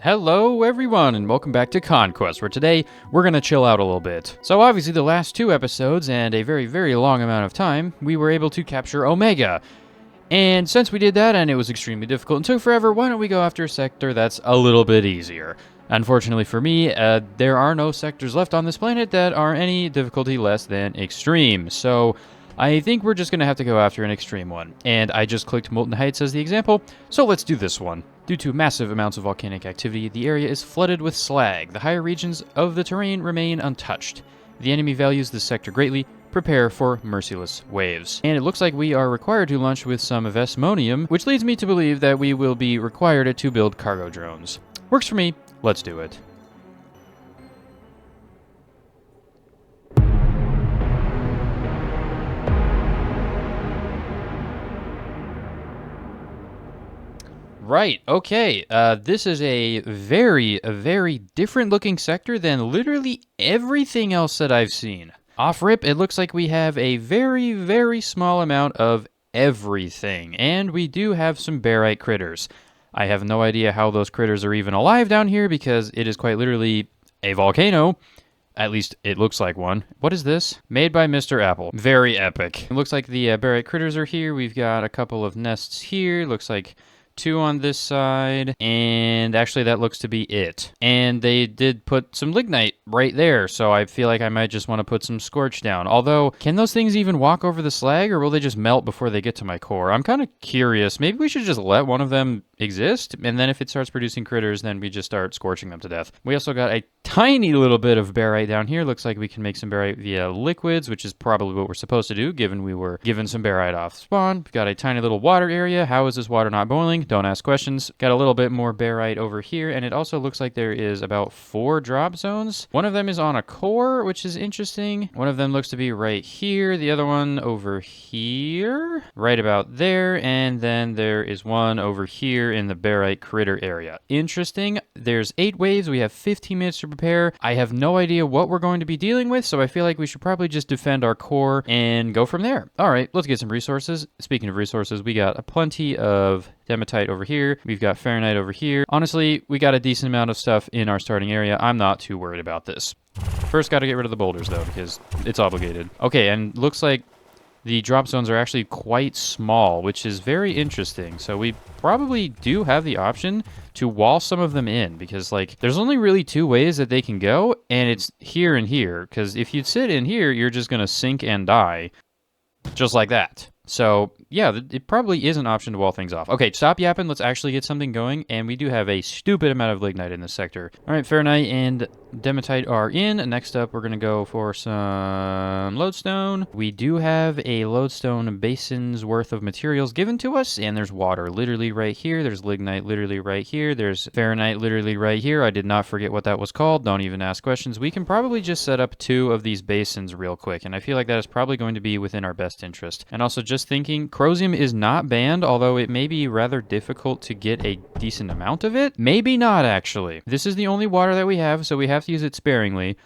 Hello everyone and welcome back to Conquest, where today we're gonna chill out a little bit. So obviously the last two episodes and a very long amount of time, we were able to capture Omega. And since we did that and it was extremely difficult and took forever, why don't we go after a sector that's a little bit easier? Unfortunately for me, there are no sectors left on this planet that are any difficulty less than extreme. So I think we're just going to have to go after an extreme one. And I just clicked Molten Heights as the example, so let's do this one. Due to massive amounts of volcanic activity, the area is flooded with slag. The higher regions of the terrain remain untouched. The enemy values this sector greatly. Prepare for merciless waves. And it looks like we are required to launch with some Vesmonium, which leads me to believe that we will be required to build cargo drones. Works for me. Let's do it. Right, okay. This is a very different looking sector than literally everything else that I've seen. Off rip, it looks like we have a very small amount of everything, and we do have some barite critters. I have no idea how those critters are even alive down here because it is quite literally a volcano. At least it looks like one. What is this? Made by Mr. Apple. Very epic. It looks like the barite critters are here. We've got a couple of nests here. Looks like two on this side, and actually that looks to be it. And they did put some lignite right there, so I feel like I might just want to put some scorch down. Although, can those things even walk over the slag, or will they just melt before they get to my core? I'm kind of curious. Maybe we should just let one of them exist, and then if it starts producing critters, then we just start scorching them to death. We also got a tiny little bit of barite down here. Looks like we can make some barite via liquids, which is probably what we're supposed to do, given we were given some barite off spawn. We've got a tiny little water area. How is this water not boiling? Don't ask questions. Got a little bit more barite over here, and it also looks like there is about 4 drop zones. One of them is on a core, which is interesting. One of them looks to be right here. The other one over here, right about there, and then there is one over here in the barite critter area. Interesting. There's 8 waves. We have 15 minutes to prepare. I have no idea what we're going to be dealing with, so I feel like we should probably just defend our core and go from there. All right, let's get some resources. Speaking of resources, we got plenty of dematite over here. We've got Fahrenheit over here. Honestly, we got a decent amount of stuff in our starting area. I'm not too worried about this. First, got to get rid of the boulders, though, because it's obligated. Okay, and looks like the drop zones are actually quite small, which is very interesting. So we probably do have the option to wall some of them in, because like there's only really 2 ways that they can go, and it's here and here, because if you sit in here, you're just going to sink and die just like that. So yeah, it probably is an option to wall things off. Okay, stop yapping. Let's actually get something going. And we do have a stupid amount of lignite in this sector. All right, Fahrenheit and dematite are in. Next up, we're going to go for some lodestone. We do have a lodestone basin's worth of materials given to us. And there's water literally right here. There's lignite literally right here. There's Fahrenheit literally right here. I did not forget what that was called. Don't even ask questions. We can probably just set up 2 of these basins real quick. And I feel like that is probably going to be within our best interest. And also just thinking, Crosium is not banned, although it may be rather difficult to get a decent amount of it. Maybe not, actually. This is the only water that we have, so we have to use it sparingly.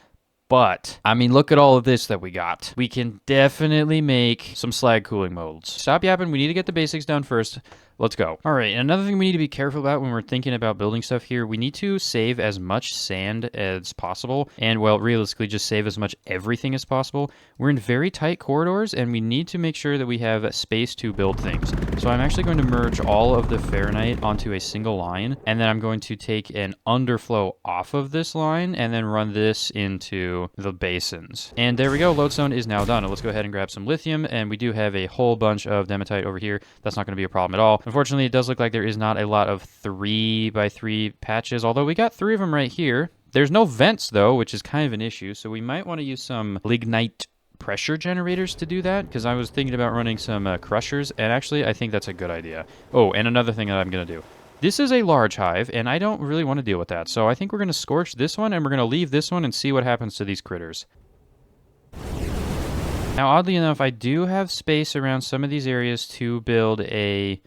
But, I mean, look at all of this that we got. We can definitely make some slag cooling molds. Stop yapping. We need to get the basics done first. Let's go. All right, another thing we need to be careful about when we're thinking about building stuff here, we need to save as much sand as possible, and, well, realistically, just save as much everything as possible. We're in very tight corridors, and we need to make sure that we have space to build things. So I'm actually going to merge all of the Fahrenheit onto a single line, and then I'm going to take an underflow off of this line, and then run this into the basins. And there we go. Lodestone is now done. Let's go ahead and grab some lithium, and we do have a whole bunch of dematite over here. That's not going to be a problem at all. Unfortunately, it does look like there is not a lot of 3x3 patches, although we got 3 of them right here. There's no vents, though, which is kind of an issue, so we might want to use some lignite pressure generators to do that, because I was thinking about running some crushers, and actually, I think that's a good idea. Oh, and another thing that I'm going to do. This is a large hive, and I don't really want to deal with that, so I think we're going to scorch this one, and we're going to leave this one and see what happens to these critters. Now, oddly enough, I do have space around some of these areas to build a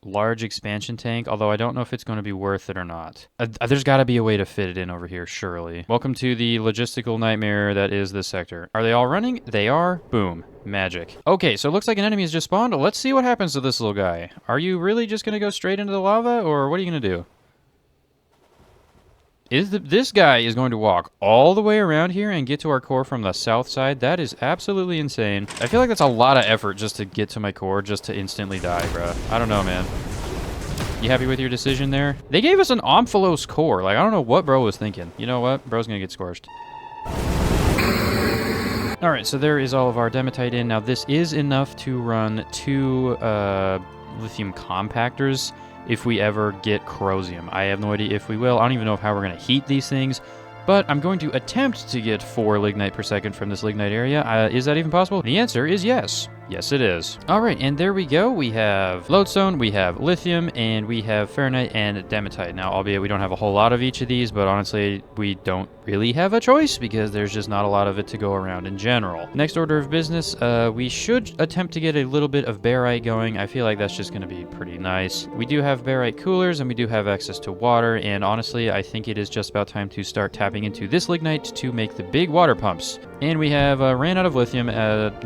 large expansion tank, although I don't know if it's going to be worth it or not. There's got to be a way to fit it in over here, surely. Welcome to the logistical nightmare that is this sector. Are they all running? They are. Boom. Magic. Okay, so it looks like an enemy has just spawned. Let's see what happens to this little guy. Are you really just going to go straight into the lava, or what are you going to do? This guy is going to walk all the way around here and get to our core from the south side. That is absolutely insane. I feel like that's a lot of effort just to get to my core, just to instantly die, bruh. I don't know, man. You happy with your decision there? They gave us an Omphalos core. Like, I don't know what bro was thinking. You know what? Bro's gonna get scorched. All right, so there is all of our dematite in. Now, this is enough to run 2 lithium compactors if we ever get corrosium. I have no idea if we will. I don't even know how we're going to heat these things, but I'm going to attempt to get 4 lignite per second from this lignite area. Is that even possible? The answer is yes. Yes, it is. All right, and there we go. We have lodestone, we have lithium, and we have ferrite and dematite. Now, albeit we don't have a whole lot of each of these, but honestly, we don't really have a choice because there's just not a lot of it to go around in general. Next order of business, we should attempt to get a little bit of barite going. I feel like that's just going to be pretty nice. We do have barite coolers, and we do have access to water, and honestly, I think it is just about time to start tapping into this lignite to make the big water pumps. And we have ran out of lithium,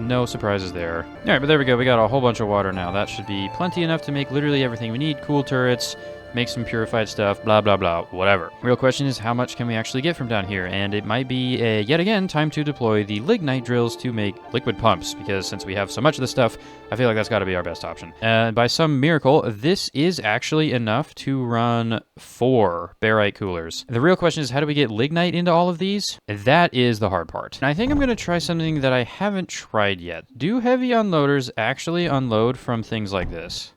no surprises there. All right, but there we go. We got a whole bunch of water now. That should be plenty enough to make literally everything we need. Cool turrets, make some purified stuff, blah, blah, blah, whatever. Real question is, how much can we actually get from down here? And it might be, yet again, time to deploy the lignite drills to make liquid pumps, because since we have so much of this stuff, I feel like that's got to be our best option. And by some miracle, this is actually enough to run 4 barite coolers. The real question is, how do we get lignite into all of these? That is the hard part. And I think I'm going to try something that I haven't tried yet. Do heavy unloaders actually unload from things like this?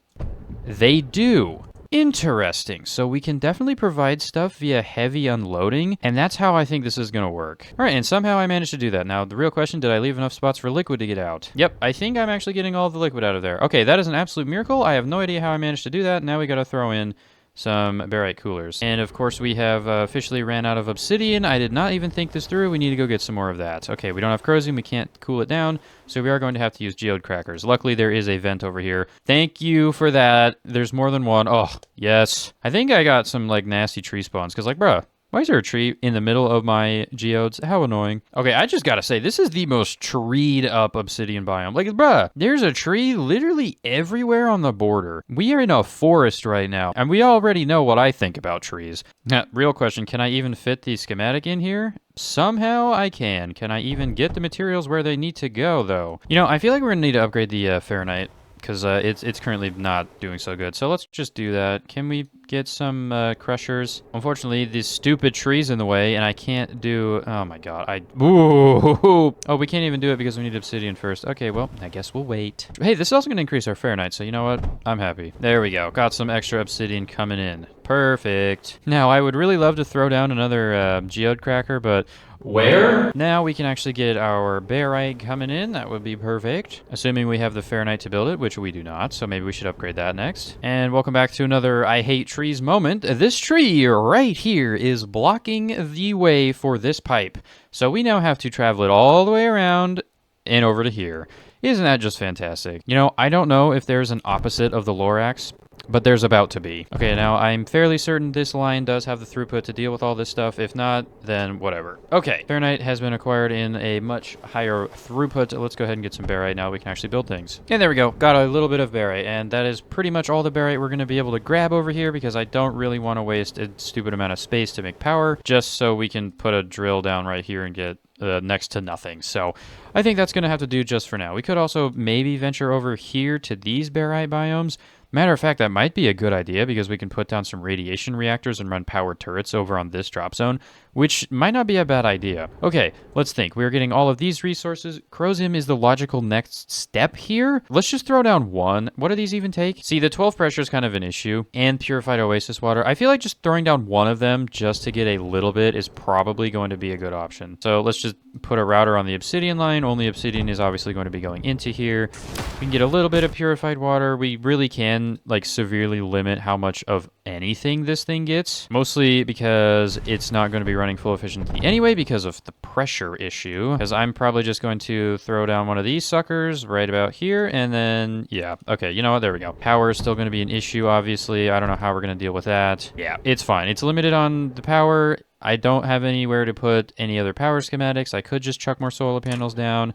They do. Interesting. So we can definitely provide stuff via heavy unloading, and that's how I think this is going to work. All right, and somehow I managed to do that. Now, the real question, did I leave enough spots for liquid to get out? Yep, I think I'm actually getting all the liquid out of there. Okay, that is an absolute miracle. I have no idea how I managed to do that. Now we got to throw in some barite coolers. And of course, we have officially ran out of obsidian. I did not even think this through. We need to go get some more of that. Okay, we don't have corrosion. We can't cool it down, so we are going to have to use geode crackers. Luckily, there is a vent over here. Thank you for that. There's more than one. Oh, yes. I think I got some, like, nasty tree spawns, because, like, bruh, why is there a tree in the middle of my geodes? How annoying. Okay, I just gotta say, this is the most treed up obsidian biome. Like, bruh, there's a tree literally everywhere on the border. We are in a forest right now, and we already know what I think about trees. Now, real question, can I even fit the schematic in here? Somehow I can. Can I even get the materials where they need to go, though? You know, I feel like we're gonna need to upgrade the ferrite, because it's currently not doing so good. So let's just do that. Can we get some crushers? Unfortunately, these stupid trees in the way, and I can't do... Oh my god, Ooh! Oh, we can't even do it because we need obsidian first. Okay, well, I guess we'll wait. Hey, this is also going to increase our ferrite, so you know what? I'm happy. There we go. Got some extra obsidian coming in. Perfect. Now, I would really love to throw down another geode cracker, but... Where? Now we can actually get our barite coming in. That would be perfect. Assuming we have the ferrite to build it, which we do not, so maybe we should upgrade that next. And welcome back to another I hate trees moment. This tree right here is blocking the way for this pipe. So we now have to travel it all the way around and over to here. Isn't that just fantastic? You know, I don't know if there's an opposite of the Lorax, but there's about to be. Okay, now I'm fairly certain this line does have the throughput to deal with all this stuff. If not, then whatever. Okay, ferrite has been acquired in a much higher throughput. Let's go ahead and get some barite. Now we can actually build things. And there we go. Got a little bit of barite, and that is pretty much all the barite we're going to be able to grab over here because I don't really want to waste a stupid amount of space to make power, just so we can put a drill down right here and get next to nothing. So I think that's going to have to do just for now. We could also maybe venture over here to these barite biomes. Matter of fact, that might be a good idea because we can put down some radiation reactors and run powered turrets over on this drop zone, which might not be a bad idea. Okay, let's think. We're getting all of these resources. Corrosium is the logical next step here. Let's just throw down one. What do these even take? See, the 12 pressure is kind of an issue, and purified oasis water. I feel like just throwing down one of them just to get a little bit is probably going to be a good option. So let's just put a router on the obsidian line. Only obsidian is obviously going to be going into here. We can get a little bit of purified water. We really can like severely limit how much of anything this thing gets, mostly because it's not going to be running full efficiency anyway because of the pressure issue, because I'm probably just going to throw down one of these suckers right about here, and then yeah, okay, you know what, there we go. Power is still going to be an issue, obviously. I don't know how we're going to deal with that. Yeah, it's fine. It's limited on the power. I don't have anywhere to put any other power schematics. I could just chuck more solar panels down.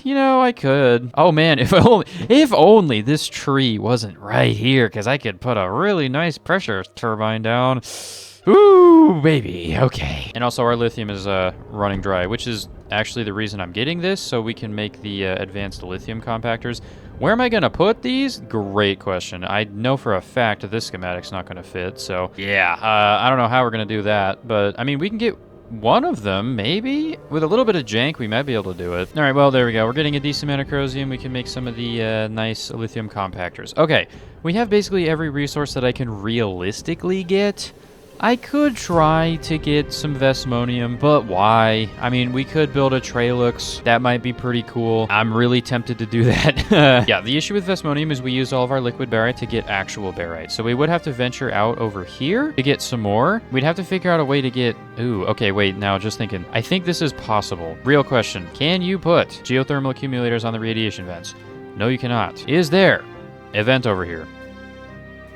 You know, I could. Oh man, if only this tree wasn't right here, because I could put a really nice pressure turbine down. Ooh, baby. Okay. And also our lithium is running dry, which is actually the reason I'm getting this, so we can make the advanced lithium compactors. Where am I going to put these? Great question. I know for a fact that this schematic's not going to fit, so yeah, I don't know how we're going to do that, but I mean, we can get one of them, maybe? With a little bit of jank, we might be able to do it. All right, well, there we go. We're getting a decent amount of chromium. We can make some of the nice lithium compactors. Okay, we have basically every resource that I can realistically get. I could try to get some Vesmonium, but why? I mean, we could build a Tralux. That might be pretty cool. I'm really tempted to do that. Yeah, the issue with Vesmonium is we use all of our liquid barite to get actual barite. So we would have to venture out over here to get some more. We'd have to figure out a way to get... Ooh, okay, wait, now just thinking. I think this is possible. Real question. Can you put geothermal accumulators on the radiation vents? No, you cannot. Is there a vent over here?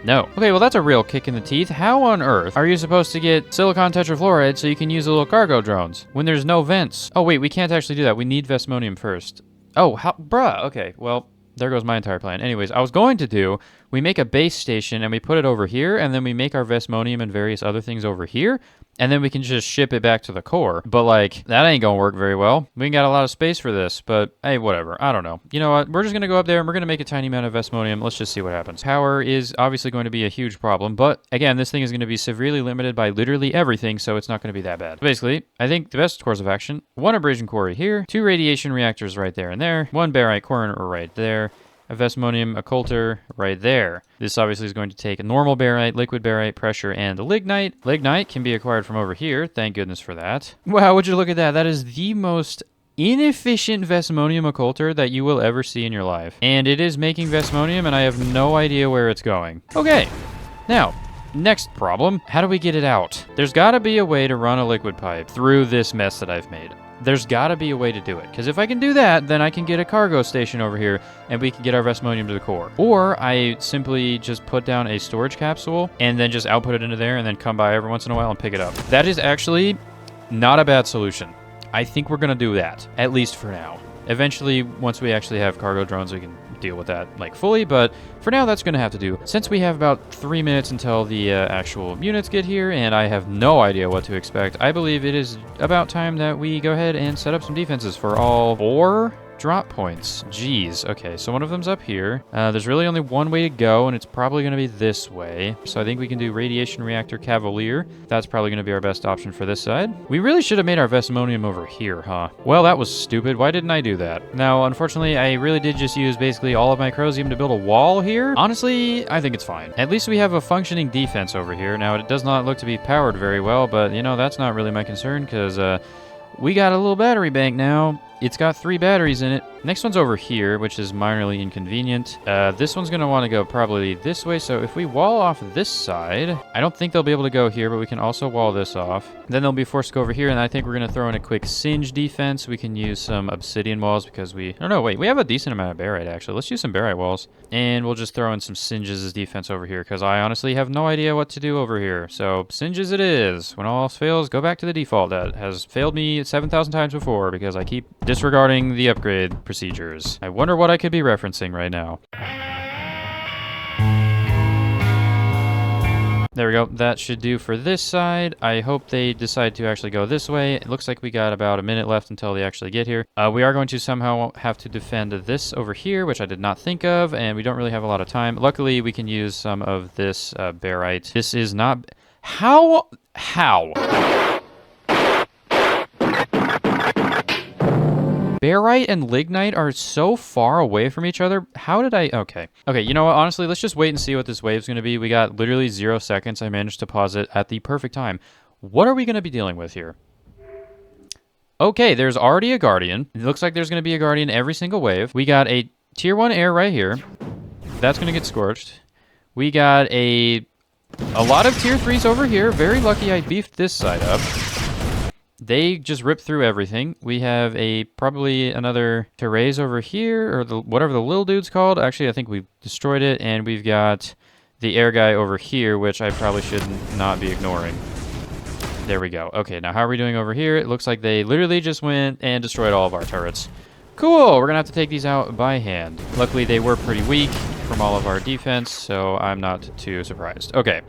No. Okay, well, that's a real kick in the teeth. How on earth are you supposed to get silicon tetrafluoride so you can use the little cargo drones when there's no vents? Oh, wait, we can't actually do that. We need Vesmonium first. Oh, how? Bruh. Okay, well, there goes my entire plan. Anyways, I was going to do, we make a base station and we put it over here, and then we make our Vesmonium and various other things over here, and then we can just ship it back to the core. But, like, that ain't gonna work very well. We ain't got a lot of space for this, but, hey, whatever. I don't know. You know what? We're just gonna go up there, and we're gonna make a tiny amount of Vesmonium. Let's just see what happens. Power is obviously going to be a huge problem, but, again, this thing is gonna be severely limited by literally everything, so it's not gonna be that bad. Basically, I think the best course of action, 1 abrasion core here, 2 radiation reactors right there and there, 1 barite core right there, a Vesmonium occulter right there. This obviously is going to take normal barite, liquid barite, pressure, and lignite. Lignite can be acquired from over here. Thank goodness for that. Wow, would you look at that? That is the most inefficient Vesmonium occulter that you will ever see in your life. And it is making Vesmonium, and I have no idea where it's going. Okay, now, next problem. How do we get it out? There's got to be a way to run a liquid pipe through this mess that I've made. There's got to be a way to do it. Because if I can do that, then I can get a cargo station over here, and we can get our Vesmonium to the core. Or I simply just put down a storage capsule, and then just output it into there, and then come by every once in a while and pick it up. That is actually not a bad solution. I think we're going to do that, at least for now. Eventually, once we actually have cargo drones, we can deal with that, like, fully, but for now, that's going to have to do. Since we have about 3 minutes until the actual units get here, and I have no idea what to expect, I believe it is about time that we go ahead and set up some defenses for all 4 drop points. Jeez. Okay, so one of them's up here. There's really only one way to go, and it's probably going to be this way. So I think we can do Radiation Reactor Cavalier. That's probably going to be our best option for this side. We really should have made our Vesmonium over here, huh? Well, that was stupid. Why didn't I do that? Now, unfortunately, I really did just use basically all of my chromium to build a wall here. Honestly, I think it's fine. At least we have a functioning defense over here. Now, it does not look to be powered very well, but, you know, that's not really my concern, because we got a little battery bank now. It's got 3 batteries in it. Next one's over here, which is minorly inconvenient. This one's going to want to go probably this way, so if we wall off this side, I don't think they'll be able to go here, but we can also wall this off. Then they'll be forced to go over here, and I think we're going to throw in a quick singe defense. We can use some obsidian walls because we... Oh, no, wait. We have a decent amount of barite, actually. Let's use some barite walls. And we'll just throw in some singes as defense over here, because I honestly have no idea what to do over here. So, singes it is. When all else fails, go back to the default. That has failed me 7,000 times before, because I keep disregarding the upgrade procedures. I wonder what I could be referencing right now. There we go. That should do for this side. I hope they decide to actually go this way. It looks like we got about a minute left until they actually get here. We are going to somehow have to defend this over here, which I did not think of, and we don't really have a lot of time. Luckily, we can use some of this barite. This is not... How? Barite and lignite are so far away from each other. How did I... Okay, you know what? Honestly, let's just wait and see what this wave's going to be. We got literally 0 seconds. I managed to pause it at the perfect time. What are we going to be dealing with here? Okay, there's already a Guardian. It looks like there's going to be a Guardian every single wave. We got a Tier 1 air right here. That's going to get scorched. We got a lot of Tier 3s over here. Very lucky I beefed this side up. They just ripped through everything. We have probably another Therese over here, or whatever the little dude's called. Actually, I think we destroyed it, and we've got the air guy over here, which I probably should not be ignoring. There we go. Okay, now how are we doing over here? It looks like they literally just went and destroyed all of our turrets. Cool, we're gonna have to take these out by hand. Luckily, they were pretty weak from all of our defense, so I'm not too surprised. Okay.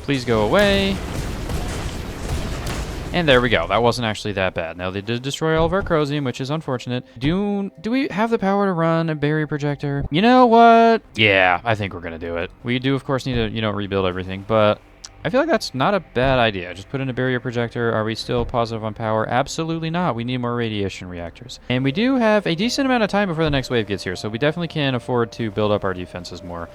Please go away. And there we go. That wasn't actually that bad. Now, they did destroy all of our chromium, which is unfortunate. Do we have the power to run a barrier projector? You know what? Yeah, I think we're going to do it. We do, of course, need to, rebuild everything, but I feel like that's not a bad idea. Just put in a barrier projector. Are we still positive on power? Absolutely not. We need more radiation reactors. And we do have a decent amount of time before the next wave gets here, so we definitely can afford to build up our defenses more.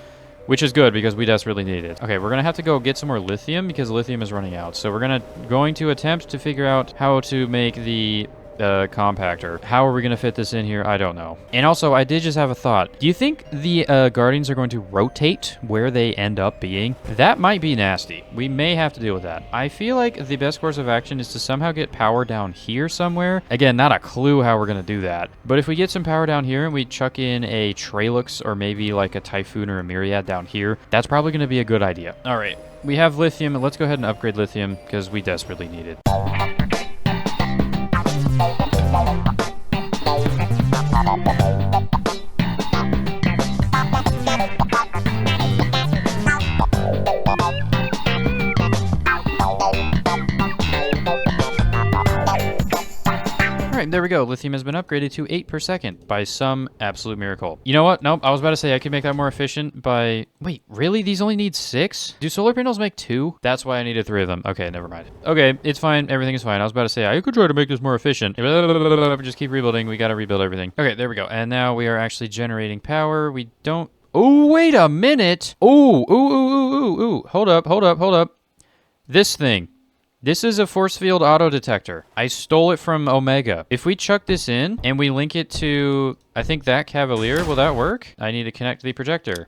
Which is good because we desperately need it. Okay, we're gonna have to go get some more lithium because lithium is running out. So we're going to attempt to figure out how to make the compactor. How are we gonna fit this in here? I don't know. And also, I did just have a thought. Do you think the guardians are going to rotate where they end up being? That might be nasty. We may have to deal with that. I feel like the best course of action is to somehow get power down here somewhere. Again, not a clue how we're gonna do that. But if we get some power down here and we chuck in a Tralux or maybe like a Typhoon or a Myriad down here, that's probably gonna be a good idea. All right, we have lithium. Let's go ahead and upgrade lithium because we desperately need it. Alright, there we go. Lithium has been upgraded to 8 per second by some absolute miracle. You know what? Nope, I was about to say I could make that more efficient by... Wait, really? These only need 6? Do solar panels make 2? That's why I needed 3 of them. Okay, never mind. Okay, it's fine. Everything is fine. I was about to say I could try to make this more efficient. Just keep rebuilding. We gotta rebuild everything. Okay, there we go. And now we are actually generating power. We don't... Oh, wait a minute! Ooh. Hold up. This thing. This is a force field auto detector. I stole it from Omega. If we chuck this in and we link it to, I think that Cavalier, will that work? I need to connect the projector.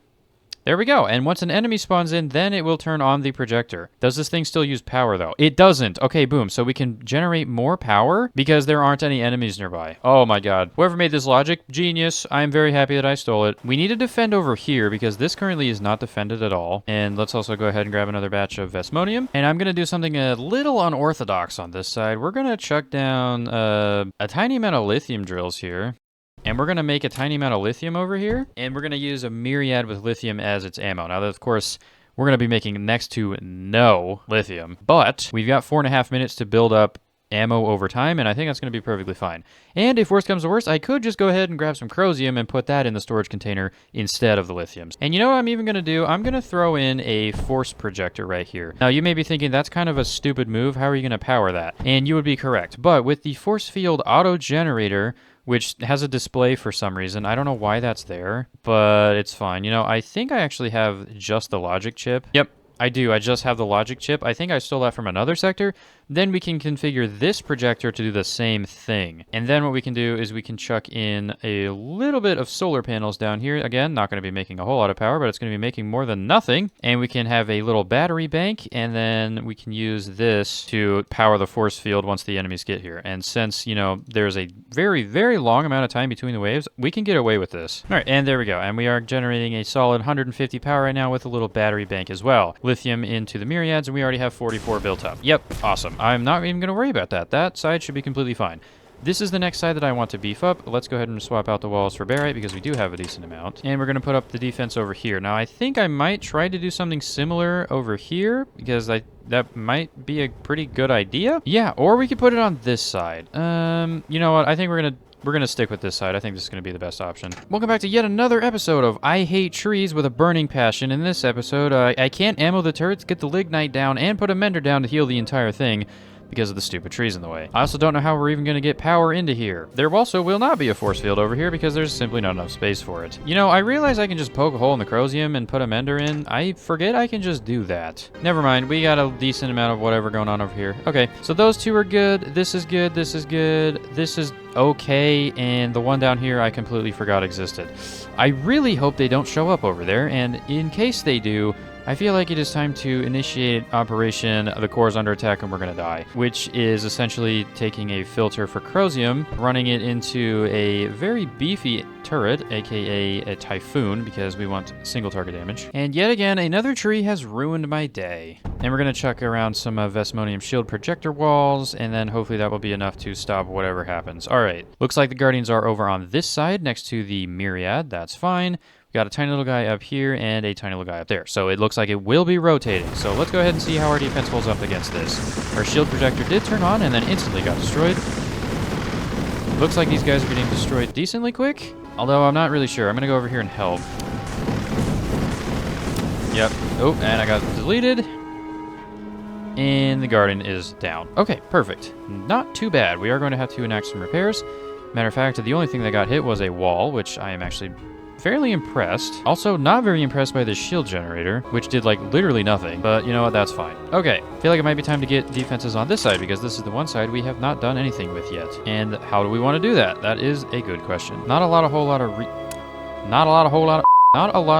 There we go. And once an enemy spawns in, then it will turn on the projector. Does this thing still use power, though? It doesn't. Okay, boom. So we can generate more power because there aren't any enemies nearby. Oh, my God. Whoever made this logic, genius. I'm very happy that I stole it. We need to defend over here because this currently is not defended at all. And let's also go ahead and grab another batch of Vesmonium. And I'm going to do something a little unorthodox on this side. We're going to chuck down a tiny amount of lithium drills here. And we're going to make a tiny amount of lithium over here. And we're going to use a Myriad with lithium as its ammo. Now, of course, we're going to be making next to no lithium. But we've got 4.5 minutes to build up ammo over time, and I think that's going to be perfectly fine. And if worst comes to worst, I could just go ahead and grab some chromium and put that in the storage container instead of the lithiums. And you know what I'm even going to do? I'm going to throw in a force projector right here. Now, you may be thinking that's kind of a stupid move. How are you going to power that? And you would be correct. But with the force field auto generator, which has a display for some reason. I don't know why that's there, but it's fine. I think I actually have just the logic chip. Yep, I do. I just have the logic chip. I think I stole that from another sector. Then we can configure this projector to do the same thing. And then what we can do is we can chuck in a little bit of solar panels down here. Again, not going to be making a whole lot of power, but it's going to be making more than nothing. And we can have a little battery bank, and then we can use this to power the force field once the enemies get here. And since, there's a very, very long amount of time between the waves, we can get away with this. All right, and there we go. And we are generating a solid 150 power right now with a little battery bank as well. Lithium into the Myriads, and we already have 44 built up. Yep, awesome. I'm not even going to worry about that. That side should be completely fine. This is the next side that I want to beef up. Let's go ahead and swap out the walls for barite because we do have a decent amount. And we're going to put up the defense over here. Now, I think I might try to do something similar over here because that might be a pretty good idea. Yeah, or we could put it on this side. You know what? I think we're going to stick with this side. I think this is going to be the best option. Welcome back to yet another episode of I Hate Trees with a Burning Passion. In this episode, I can't ammo the turrets, get the lignite down, and put a mender down to heal the entire thing because of the stupid trees in the way. I also don't know how we're even going to get power into here. There also will not be a force field over here because there's simply not enough space for it. I realize I can just poke a hole in the chromium and put a mender in. I forget I can just do that. Never mind, we got a decent amount of whatever going on over here. Okay, so those two are good. This is good, this is good, this is okay, and the one down here I completely forgot existed. I really hope they don't show up over there, and in case they do, I feel like it is time to initiate Operation The Core's Under Attack and We're Gonna Die, which is essentially taking a filter for chromium, running it into a very beefy turret, aka a Typhoon, because we want single target damage. And yet again, another tree has ruined my day. And we're going to chuck around some Vesmonium shield projector walls, and then hopefully that will be enough to stop whatever happens. All right. Looks like the Guardians are over on this side next to the Myriad. That's fine. We got a tiny little guy up here and a tiny little guy up there. So it looks like it will be rotating. So let's go ahead and see how our defense holds up against this. Our shield projector did turn on and then instantly got destroyed. Looks like these guys are getting destroyed decently quick, although I'm not really sure. I'm going to go over here and help. Yep. Oh, and I got deleted. And the Guardian is down. Okay, perfect. Not too bad. We are going to have to enact some repairs. Matter of fact, the only thing that got hit was a wall, which I am actually fairly impressed. Also, not very impressed by this shield generator, which did, like, literally nothing. But you know what? That's fine. Okay. I feel like it might be time to get defenses on this side, because this is the one side we have not done anything with yet. And how do we want to do that? That is a good question. Not a lot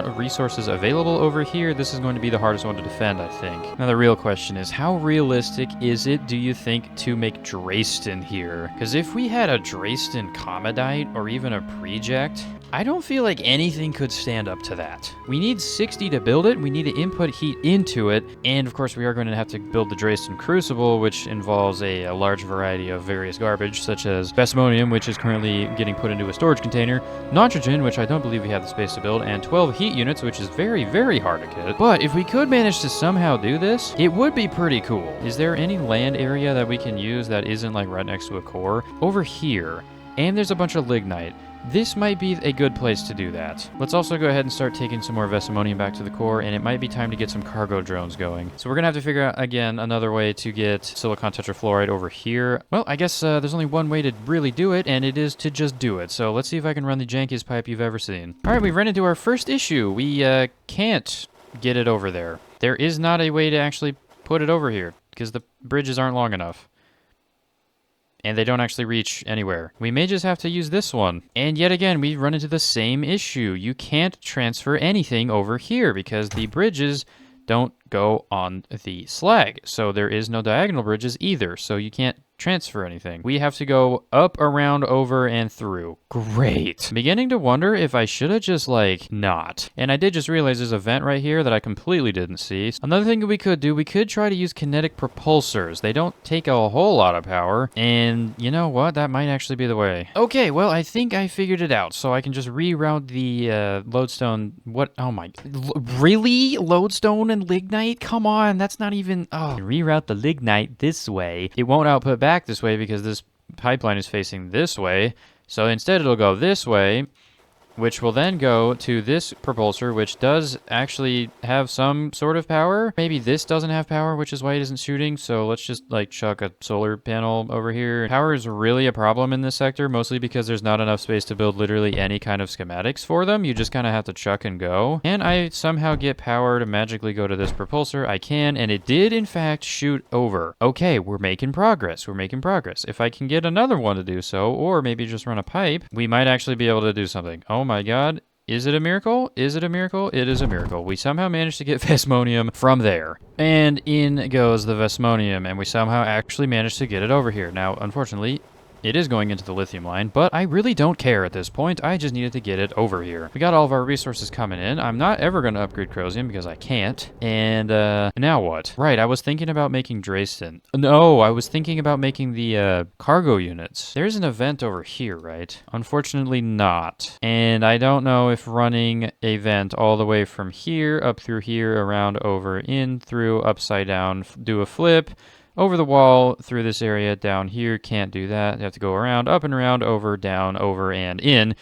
of resources available over here. This is going to be the hardest one to defend, I think. Now, the real question is, how realistic is it, do you think, to make Dresden here? Because if we had a Dresden Comedite or even a Project, I don't feel like anything could stand up to that. We need 60 to build it. We need to input heat into it. And, of course, we are going to have to build the Dresden Crucible, which involves a large variety of various garbage, such as Vesmonium, which is currently getting put into a storage container, nitrogen, which I don't believe we have the space to build, and 12 heat units, which is very, very hard to get. But if we could manage to somehow do this, it would be pretty cool. Is there any land area that we can use that isn't like right next to a core? Over here, and there's a bunch of lignite. This might be a good place to do that. Let's also go ahead and start taking some more Vesmonium back to the core, and it might be time to get some cargo drones going. So we're going to have to figure out, again, another way to get silicon tetrafluoride over here. Well, I guess there's only one way to really do it, and it is to just do it. So let's see if I can run the jankiest pipe you've ever seen. All right, we've run into our first issue. We can't get it over there. There is not a way to actually put it over here, because the bridges aren't long enough. And they don't actually reach anywhere. We may just have to use this one. And yet again, we run into the same issue. You can't transfer anything over here because the bridges don't go on the slag. So there is no diagonal bridges either. So you can't transfer anything. We have to go up, around, over, and through. Great. I'm beginning to wonder if I should have just, like, not. And I did just realize there's a vent right here that I completely didn't see. Another thing we could do, we could try to use kinetic propulsors. They don't take a whole lot of power. And you know what? That might actually be the way. Okay, well, I think I figured it out. So I can just reroute the lodestone. What? Oh my. Really? Lodestone and lignite? Come on. That's not even. Oh. Reroute the lignite this way. It won't output back this way because this pipeline is facing this way. So instead it'll go this way, which will then go to this propulsor, which does actually have some sort of power. Maybe this doesn't have power, which is why it isn't shooting. So let's just like chuck a solar panel over here. Power is really a problem in this sector, mostly because there's not enough space to build literally any kind of schematics for them. You just kind of have to chuck and go. Can I somehow get power to magically go to this propulsor? I can, and it did in fact shoot over. Okay, we're making progress. We're making progress. If I can get another one to do so, or maybe just run a pipe, we might actually be able to do something. Oh my god. Is it a miracle? Is it a miracle? It is a miracle. We somehow managed to get Vesmonium from there. And in goes the Vesmonium, and we somehow actually managed to get it over here. Now, unfortunately, it is going into the lithium line, but I really don't care at this point. I just needed to get it over here. We got all of our resources coming in. I'm not ever going to upgrade Chromium because I can't. And now what? Right, I was thinking about making Dresden. No, I was thinking about making the cargo units. There's an event over here, right? Unfortunately not. And I don't know if running a vent all the way from here, up through here, around, over, in, through, upside down, do a flip, over the wall, through this area, down here, can't do that. You have to go around, up and around, over, down, over, and in.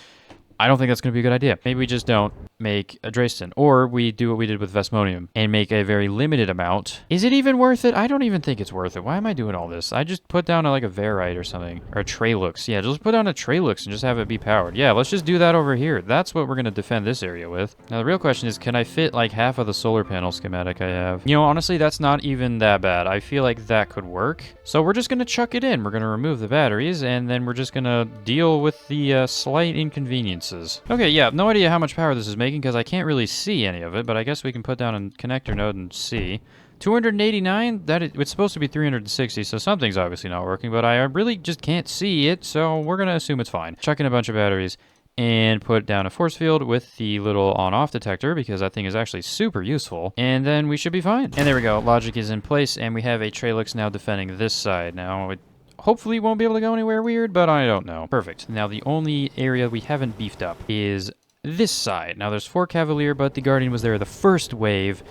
I don't think that's going to be a good idea. Maybe we just don't make a Dresden, or we do what we did with Vesmonium and make a very limited amount. Is it even worth it? I don't even think it's worth it. Why am I doing all this? I just put down like a Verite or something, or a Tralux. Yeah, just put down a Tralux and just have it be powered. Yeah, let's just do that over here. That's what we're going to defend this area with. Now, the real question is, can I fit like half of the solar panel schematic I have? You know, honestly, that's not even that bad. I feel like that could work. So we're just going to chuck it in. We're going to remove the batteries, and then we're just going to deal with the slight inconveniences. Okay, yeah, no idea how much power this is making because I can't really see any of it, but I guess we can put down a connector node and see. 289? It's supposed to be 360, so something's obviously not working, but I really just can't see it, so we're going to assume it's fine. Chuck in a bunch of batteries, and put down a force field with the little on-off detector because that thing is actually super useful. And then we should be fine. And there we go. Logic is in place, and we have a Tralix now defending this side. Now, it hopefully won't be able to go anywhere weird, but I don't know. Perfect. Now, the only area we haven't beefed up is this side. Now, there's 4 Cavalier, but the Guardian was there the first wave,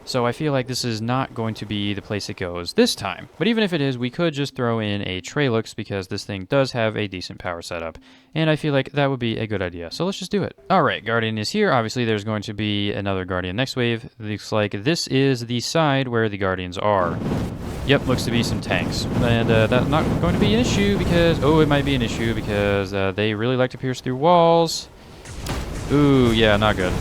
so I feel like this is not going to be the place it goes this time. But even if it is, we could just throw in a Tralix because this thing does have a decent power setup. And I feel like that would be a good idea. So let's just do it. All right, Guardian is here. Obviously, there's going to be another Guardian next wave. Looks like this is the side where the Guardians are. Yep, looks to be some tanks. And that's not going to be an issue because... Oh, it might be an issue because they really like to pierce through walls. Ooh, yeah, not good.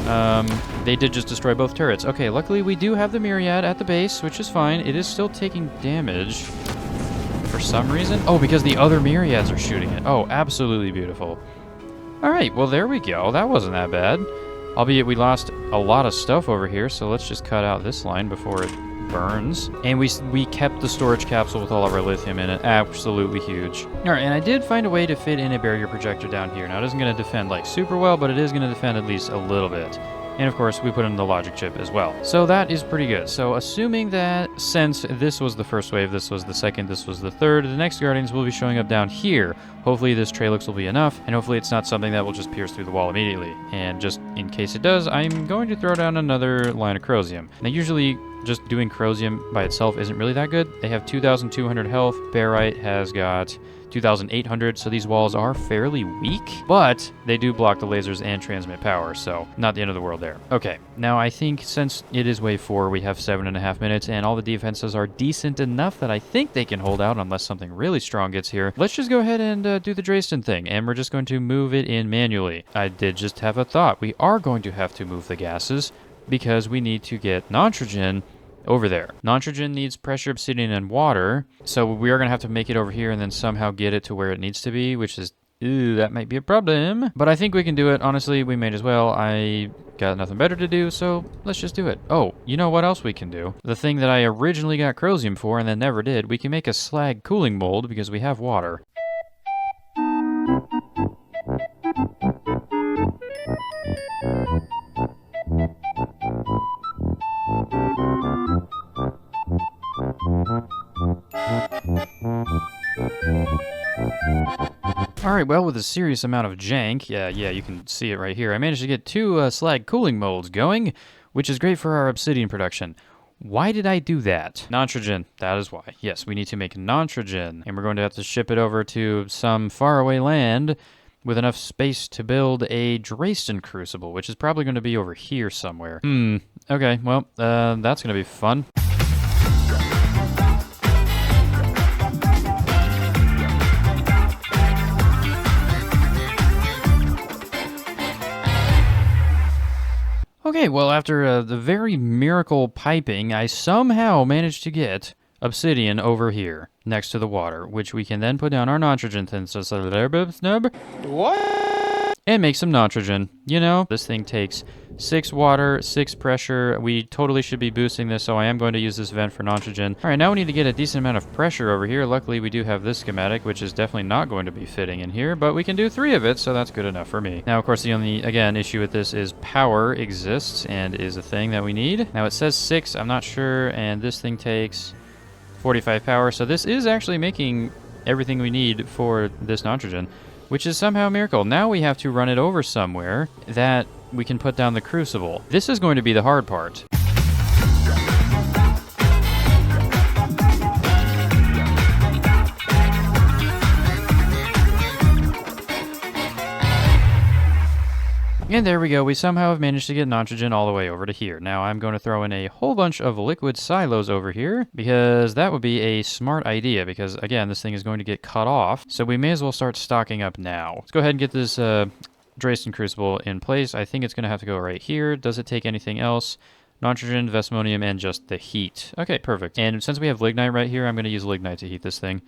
They did just destroy both turrets. Okay, luckily we do have the Myriad at the base, which is fine. It is still taking damage for some reason. Oh, because the other Myriads are shooting it. Oh, absolutely beautiful. All right, well, there we go. That wasn't that bad. Albeit we lost a lot of stuff over here, so let's just cut out this line before it burns. And we kept the storage capsule with all of our lithium in it. Absolutely huge. All right, and I did find a way to fit in a barrier projector down here. Now, it isn't going to defend like super well, but it is going to defend at least a little bit. And of course, we put in the logic chip as well. So that is pretty good. So assuming that since this was the first wave, this was the second, this was the third, the next Guardians will be showing up down here. Hopefully this Tralix will be enough, and hopefully it's not something that will just pierce through the wall immediately. And just in case it does, I'm going to throw down another line of Corrosium. Now usually just doing Corrosium by itself isn't really that good. They have 2,200 health. Barite has got 2,800, so these walls are fairly weak, but they do block the lasers and transmit power, so not the end of the world there. Okay, now I think since it is wave 4, we have 7.5 minutes, and all the defenses are decent enough that I think they can hold out unless something really strong gets here. Let's just go ahead and do the Dresden thing, and we're just going to move it in manually. I did just have a thought. We are going to have to move the gases because we need to get nitrogen over there. Nitrogen needs pressure, obsidian, and water, so we are going to have to make it over here and then somehow get it to where it needs to be, which is, ooh, that might be a problem. But I think we can do it. Honestly, we might as well. I got nothing better to do, so let's just do it. Oh, you know what else we can do? The thing that I originally got Corrosium for and then never did, we can make a slag cooling mold because we have water. Alright, well, with a serious amount of jank, yeah, you can see it right here, I managed to get 2 slag cooling molds going, which is great for our obsidian production. Why did I do that? Nitrogen, that is why. Yes, we need to make nitrogen, and we're going to have to ship it over to some faraway land with enough space to build a Dresden crucible, which is probably going to be over here somewhere. Okay, well, that's going to be fun. Okay, well, after the very miracle piping, I somehow managed to get obsidian over here, next to the water, which we can then put down our nitrogen snub. What? And make some nitrogen. You know, this thing takes 6 water, 6 pressure. We totally should be boosting this, so I am going to use this vent for nitrogen. All right, now we need to get a decent amount of pressure over here. Luckily, we do have this schematic, which is definitely not going to be fitting in here, but we can do 3 of it, so that's good enough for me. Now, of course, the only, again, issue with this is power exists and is a thing that we need. Now, it says 6, I'm not sure, and this thing takes 45 power, so this is actually making everything we need for this nitrogen, which is somehow a miracle. Now we have to run it over somewhere that we can put down the crucible. This is going to be the hard part. And there we go, we somehow have managed to get nitrogen all the way over to here. Now I'm going to throw in a whole bunch of liquid silos over here, because that would be a smart idea, because again, this thing is going to get cut off, so we may as well start stocking up now. Let's go ahead and get this Dresden crucible in place. I think it's going to have to go right here. Does it take anything else? Nitrogen, Vesmonium, and just the heat. Okay, perfect. And since we have lignite right here, I'm going to use lignite to heat this thing.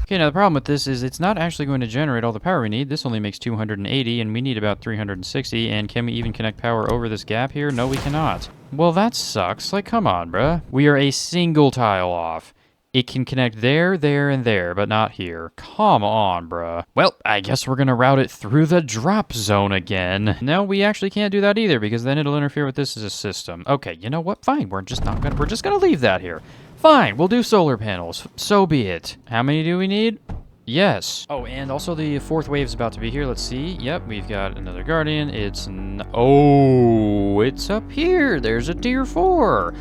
Okay, now the problem with this is it's not actually going to generate all the power we need. This only makes 280, and we need about 360, and can we even connect power over this gap here? No, we cannot. Well, that sucks. Like, come on, bruh. We are a single tile off. It can connect there, there, and there, but not here. Come on, bruh. Well, I guess we're gonna route it through the drop zone again. No, we actually can't do that either, because then it'll interfere with this as a system. Okay, you know what? Fine, we're just gonna leave that here. Fine, we'll do solar panels. So be it. How many do we need? Yes. Oh, and also the fourth wave is about to be here. Let's see. Yep, we've got another Guardian. Oh, it's up here. There's a tier 4.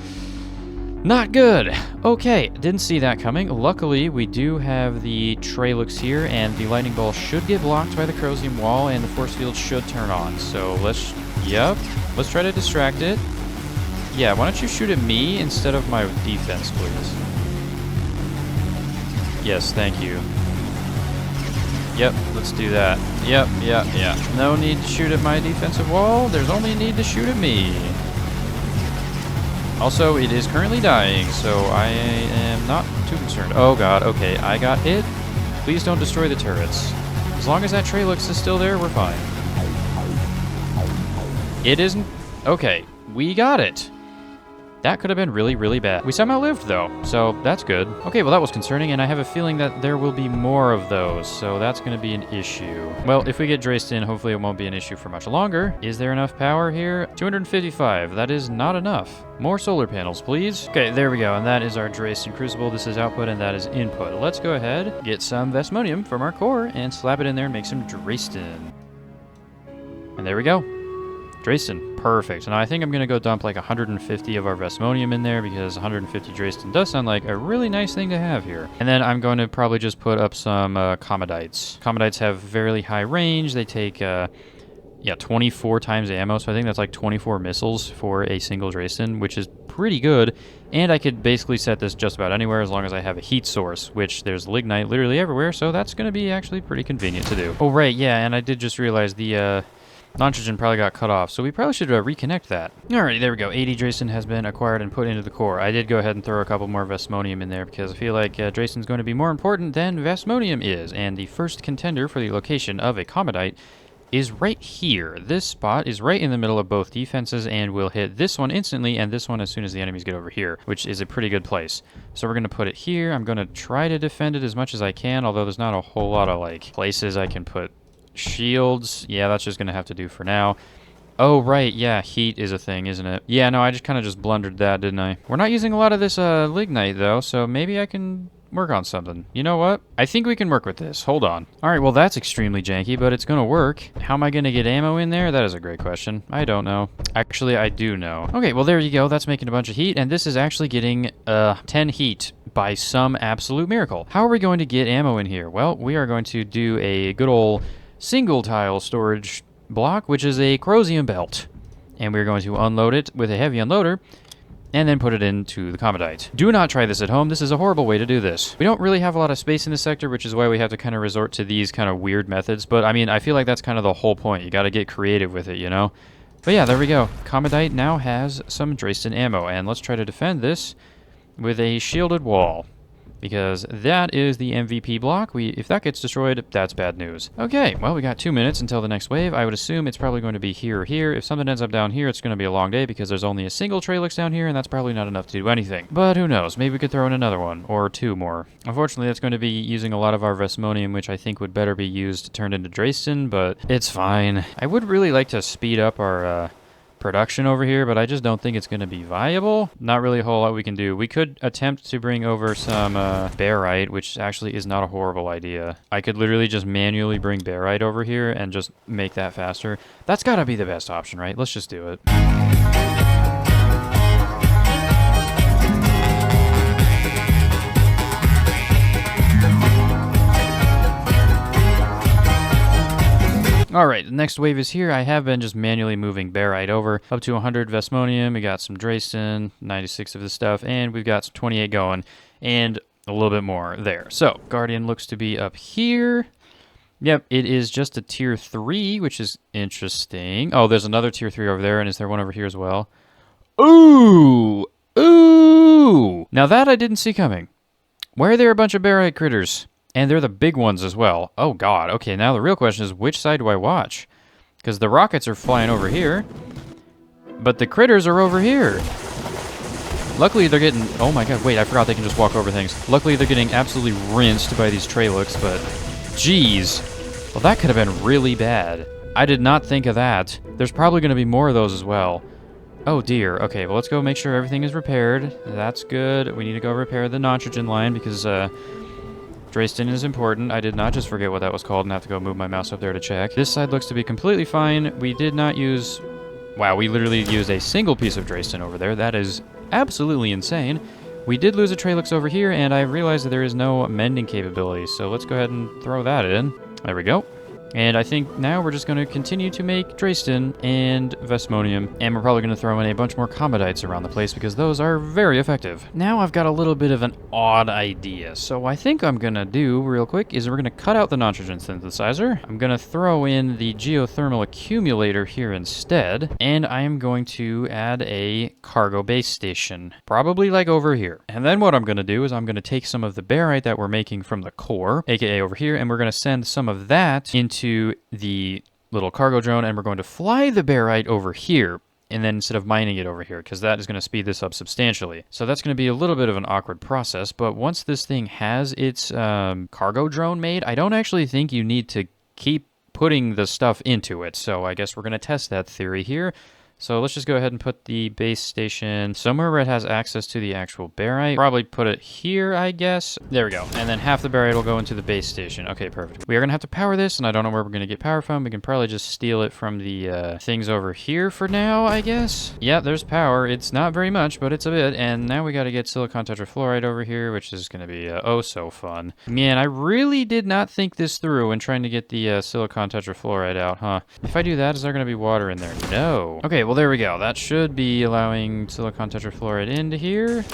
Not good. Okay, didn't see that coming. Luckily, we do have the Tralux here, and the lightning ball should get blocked by the Corrosium wall, and the force field should turn on. So let's try to distract it. Yeah, why don't you shoot at me instead of my defense, please? Yes, thank you. Yep, let's do that. Yep. No need to shoot at my defensive wall. There's only a need to shoot at me. Also, it is currently dying, so I am not too concerned. Oh god, okay, I got hit. Please don't destroy the turrets. As long as that Tralux is still there, we're fine. It isn't... Okay, we got it. That could have been really, really bad. We somehow lived, though, so that's good. Okay, well, that was concerning, and I have a feeling that there will be more of those, so that's going to be an issue. Well, if we get Drayston, hopefully it won't be an issue for much longer. Is there enough power here? 255. That is not enough. More solar panels, please. Okay, there we go, and that is our Drayston Crucible. This is output, and that is input. Let's go ahead, get some Vesmonium from our core, and slap it in there and make some Drayston. And there we go. Drayston, perfect. Now I think I'm going to go dump like 150 of our Vesmonium in there because 150 Drayston does sound like a really nice thing to have here. And then I'm going to probably just put up some Comedites. Comedites have fairly high range. They take, 24 times ammo, so I think that's like 24 missiles for a single Drayston, which is pretty good. And I could basically set this just about anywhere as long as I have a heat source, which there's lignite literally everywhere, so that's going to be actually pretty convenient to do. Oh, right, yeah, and I did just realize the, nitrogen probably got cut off, so we probably should reconnect that. Alright, there we go. 80 Drayston has been acquired and put into the core. I did go ahead and throw a couple more Vesmonium in there because I feel like Drayston's going to be more important than Vesmonium is. And the first contender for the location of a Comedite is right here. This spot is right in the middle of both defenses and will hit this one instantly and this one as soon as the enemies get over here, which is a pretty good place. So we're going to put it here. I'm going to try to defend it as much as I can, although there's not a whole lot of like places I can put shields. Yeah, that's just gonna have to do for now. Oh, right, yeah, heat is a thing, isn't it? Yeah, no, I just kind of just blundered that, didn't I? We're not using a lot of this lignite, though, so maybe I can work on something. You know what? I think we can work with this. Hold on. All right, well, that's extremely janky, but it's gonna work. How am I gonna get ammo in there? That is a great question. I don't know. Actually, I do know. Okay, well, there you go. That's making a bunch of heat, and this is actually getting 10 heat by some absolute miracle. How are we going to get ammo in here? Well, we are going to do a good old single tile storage block, which is a Corrosium belt. And we're going to unload it with a heavy unloader and then put it into the Comedite. Do not try this at home. This is a horrible way to do this. We don't really have a lot of space in this sector, which is why we have to kind of resort to these kind of weird methods. But I mean, I feel like that's kind of the whole point. You got to get creative with it, you know? But yeah, there we go. Comedite now has some Drayston ammo. And let's try to defend this with a shielded wall, because that is the MVP block. If that gets destroyed, that's bad news. Okay, well, we got 2 minutes until the next wave. I would assume it's probably going to be here or here. If something ends up down here, it's going to be a long day because there's only a single Tralux down here, and that's probably not enough to do anything. But who knows? Maybe we could throw in another one, or 2 more. Unfortunately, that's going to be using a lot of our Vesmonium, which I think would better be used turned into Drayston, but it's fine. I would really like to speed up our production over here, but I just don't think it's going to be viable. Not really a whole lot we can do. We could attempt to bring over some barite, which actually is not a horrible idea. I could literally just manually bring barite over here and just make that faster. That's got to be the best option, right? Let's just do it. Alright, the next wave is here. I have been just manually moving barite over up to 100 Vesmonium. We got some Drayston, 96 of the stuff, and we've got some 28 going, and a little bit more there. So, Guardian looks to be up here. Yep, it is just a tier 3, which is interesting. Oh, there's another tier 3 over there, and is there one over here as well? Ooh! Ooh! Now that I didn't see coming. Why are there a bunch of barite critters? And they're the big ones as well. Oh god, okay, now the real question is, which side do I watch? Because the rockets are flying over here, but the critters are over here. Luckily they're getting, oh my god, wait, I forgot they can just walk over things. Luckily they're getting absolutely rinsed by these Traylooks, but geez. Well, that could have been really bad. I did not think of that. There's probably going to be more of those as well. Oh dear. Okay, well, let's go make sure everything is repaired. That's good. We need to go repair the nitrogen line because Dresden is important. I did not just forget what that was called and have to go move my mouse up there to check. This side looks to be completely fine. We did not use... Wow, we literally used a single piece of Dresden over there. That is absolutely insane. We did lose a Traylux over here, and I realized that there is no mending capability, so let's go ahead and throw that in. There we go. And I think now we're just going to continue to make Dresden and Vesmonium, and we're probably going to throw in a bunch more Comodites around the place because those are very effective. Now I've got a little bit of an odd idea, so I think I'm going to do real quick is we're going to cut out the nitrogen synthesizer. I'm going to throw in the geothermal accumulator here instead, and I am going to add a cargo base station, probably like over here. And then what I'm going to do is I'm going to take some of the barite that we're making from the core, aka over here, and we're going to send some of that into the little cargo drone, and we're going to fly the barite over here, and then instead of mining it over here, because that is going to speed this up substantially. So that's going to be a little bit of an awkward process, but once this thing has its cargo drone made, I don't actually think you need to keep putting the stuff into it. So I guess we're going to test that theory here. So let's just go ahead and put the base station somewhere where it has access to the actual barite. Probably put it here, I guess. There we go. And then half the barite will go into the base station. Okay, perfect. We are going to have to power this, and I don't know where we're going to get power from. We can probably just steal it from the things over here for now, I guess. Yeah, there's power. It's not very much, but it's a bit. And now we got to get silicon tetrafluoride over here, which is going to be oh so fun. Man, I really did not think this through when trying to get the silicon tetrafluoride out, huh? If I do that, is there going to be water in there? No. Okay, well, there we go. That should be allowing silicon tetrafluoride into here.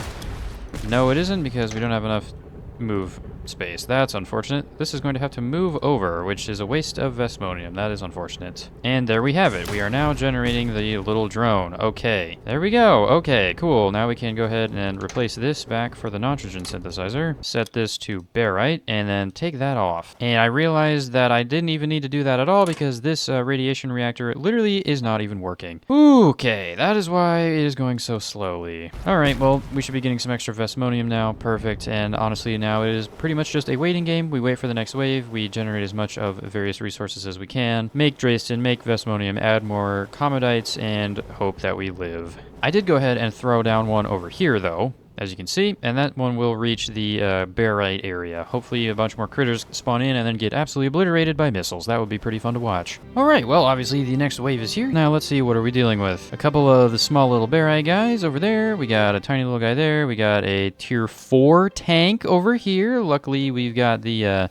No, it isn't, because we don't have enough move space. That's unfortunate. This is going to have to move over, which is a waste of Vesmonium. That is unfortunate. And there we have it. We are now generating the little drone. Okay. There we go. Okay, cool. Now we can go ahead and replace this back for the nitrogen synthesizer. Set this to barite, and then take that off. And I realized that I didn't even need to do that at all because this radiation reactor literally is not even working. Okay, that is why it is going so slowly. All right, well, we should be getting some extra Vesmonium now. Perfect. And honestly, now it is pretty much just a waiting game. We wait for the next wave, we generate as much of various resources as we can, make Dresden, make Vesmonium, add more Comodites, and hope that we live. I did go ahead and throw down one over here though, as you can see, and that one will reach the barite area. Hopefully a bunch more critters spawn in and then get absolutely obliterated by missiles. That would be pretty fun to watch. Alright, well obviously the next wave is here. Now let's see, what are we dealing with? A couple of the small little barite guys over there. We got a tiny little guy there. We got a tier 4 tank over here. Luckily we've got the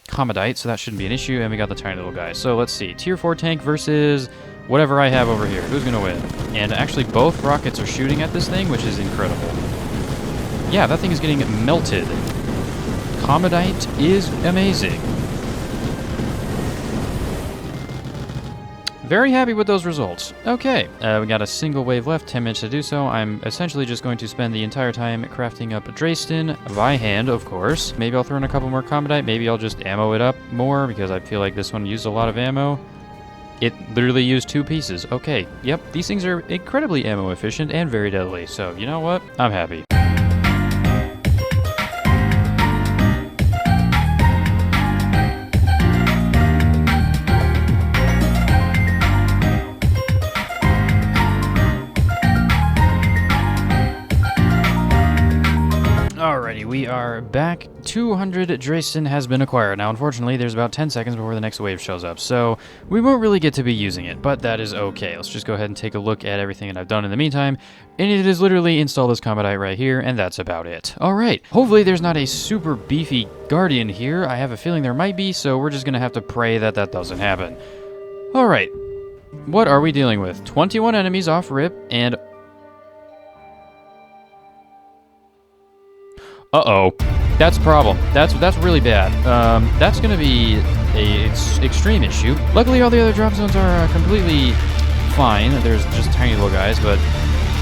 Comodite, so that shouldn't be an issue, and we got the tiny little guy. So let's see, tier 4 tank versus whatever I have over here. Who's gonna win? And actually both rockets are shooting at this thing, which is incredible. Yeah, that thing is getting melted. Comodite is amazing. Very happy with those results. Okay, we got a single wave left, 10 minutes to do so. I'm essentially just going to spend the entire time crafting up Dresden, by hand, of course. Maybe I'll throw in a couple more Comodite. Maybe I'll just ammo it up more, because I feel like this one used a lot of ammo. It literally used 2 pieces. Okay, yep, these things are incredibly ammo efficient and very deadly. So, you know what? I'm happy. Alrighty, we are back. 200 Dresden has been acquired. Now, unfortunately, there's about 10 seconds before the next wave shows up, so we won't really get to be using it, but that is okay. Let's just go ahead and take a look at everything that I've done in the meantime, and it is literally install this Comodite right here, and that's about it. Alright, hopefully there's not a super beefy Guardian here. I have a feeling there might be, so we're just gonna have to pray that that doesn't happen. Alright, what are we dealing with? 21 enemies off rip, and uh-oh. That's a problem. That's really bad. That's gonna be a extreme issue. Luckily, all the other drop zones are completely fine. There's just tiny little guys, but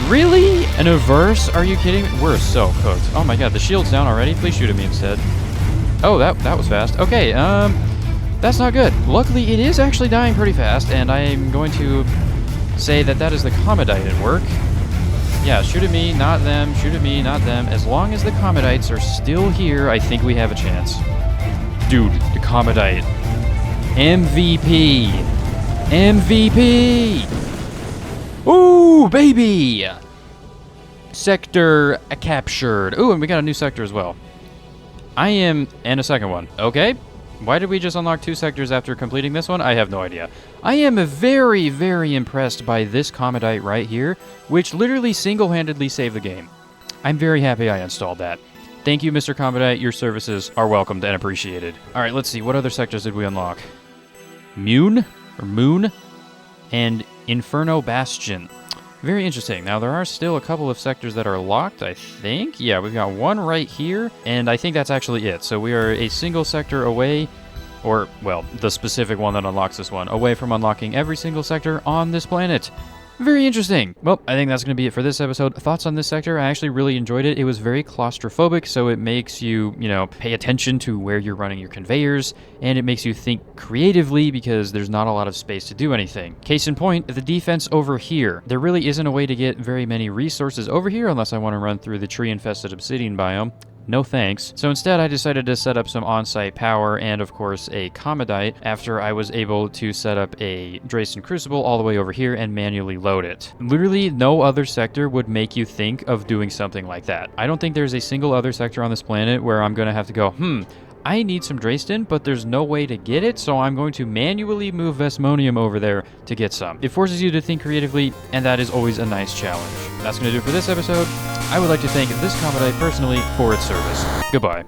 really? An averse? Are you kidding me? We're so cooked. Oh my god, the shield's down already? Please shoot at me instead. Oh, that was fast. Okay, that's not good. Luckily, it is actually dying pretty fast, and I'm going to say that is the Comedite at work. Yeah, shoot at me, not them. Shoot at me, not them. As long as the Comedites are still here, I think we have a chance. Dude, the Comedite. MVP. MVP. Ooh, baby. Sector captured. Ooh, and we got a new sector as well. And a second one. Okay. Why did we just unlock 2 sectors after completing this one? I have no idea. I am very, very impressed by this Comedite right here, which literally single-handedly saved the game. I'm very happy I installed that. Thank you, Mr. Comedite. Your services are welcomed and appreciated. All right, let's see. What other sectors did we unlock? Moon, and Inferno Bastion. Very interesting. Now, there are still a couple of sectors that are locked, I think. Yeah, we've got one right here, and I think that's actually it. So we are a single sector away, or, well, the specific one that unlocks this one, away from unlocking every single sector on this planet. Very interesting. Well, I think that's going to be it for this episode. Thoughts on this sector? I actually really enjoyed it. It was very claustrophobic, so it makes you, pay attention to where you're running your conveyors, and it makes you think creatively because there's not a lot of space to do anything. Case in point, the defense over here. There really isn't a way to get very many resources over here unless I want to run through the tree-infested obsidian biome. No thanks. So instead, I decided to set up some on-site power and, of course, a Comedite after I was able to set up a Drayston Crucible all the way over here and manually load it. Literally, no other sector would make you think of doing something like that. I don't think there's a single other sector on this planet where I'm going to have to go, I need some Drayston, but there's no way to get it, so I'm going to manually move Vesmonium over there to get some. It forces you to think creatively, and that is always a nice challenge. That's going to do it for this episode. I would like to thank this Comedite personally for its service. Goodbye.